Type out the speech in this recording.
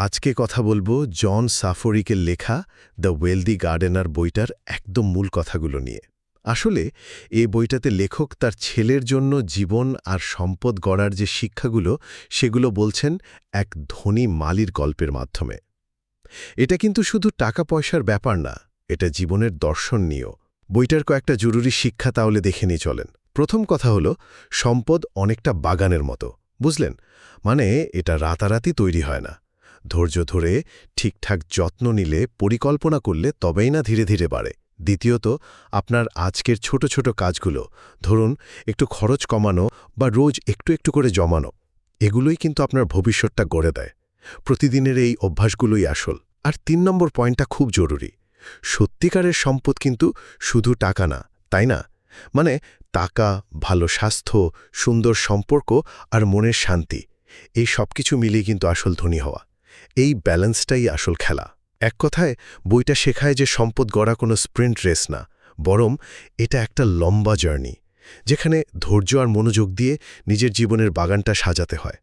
আজকে কথা বলবো জন সাফরিকের লেখা দ্য ওয়েলদি গার্ডেনার বইটার একদম মূল কথাগুলো নিয়ে। আসলে এই বইটাতে লেখক তার ছেলের জন্য জীবন আর সম্পদ গড়ার যে শিক্ষাগুলো সেগুলো বলছেন এক ধনী মালির গল্পের মাধ্যমে। এটা কিন্তু শুধু টাকা পয়সার ব্যাপার না, এটা জীবনের দর্শন নিয়েও। বইটার কয়েকটা জরুরি শিক্ষা তাহলে দেখে নিয়ে চলেন। প্রথম কথা হলো, সম্পদ অনেকটা বাগানের মতো, বুঝলেন? মানে এটা রাতারাতি তৈরি হয় না। ধৈর্য ধরে ঠিকঠাক যত্ন নিলে, পরিকল্পনা করলে তবেই না ধীরে ধীরে বাড়ে। দ্বিতীয়ত, আপনার আজকের ছোট ছোট কাজগুলো, ধরুন একটু খরচ কমানো বা রোজ একটু একটু করে জমানো, এগুলোই কিন্তু আপনার ভবিষ্যৎটা গড়ে দেয়। প্রতিদিনের এই অভ্যাসগুলোই আসল। আর ৩ নম্বর পয়েন্টটা খুব জরুরি, সত্যিকারের সম্পদ কিন্তু শুধু টাকা না, তাই না? মানে টাকা, ভালো স্বাস্থ্য, সুন্দর সম্পর্ক আর মনের শান্তি, এই সব কিছু মিলিয়ে কিন্তু আসল ধনী হওয়া। এই ব্যালেন্সটাই আসল খেলা। এক কথায় বইটা শেখায় যে সম্পদ গড়া কোনো স্প্রিন্ট রেস না, বরং এটা একটা লম্বা জার্নি, যেখানে ধৈর্য আর মনোযোগ দিয়ে নিজের জীবনের বাগানটা সাজাতে হয়।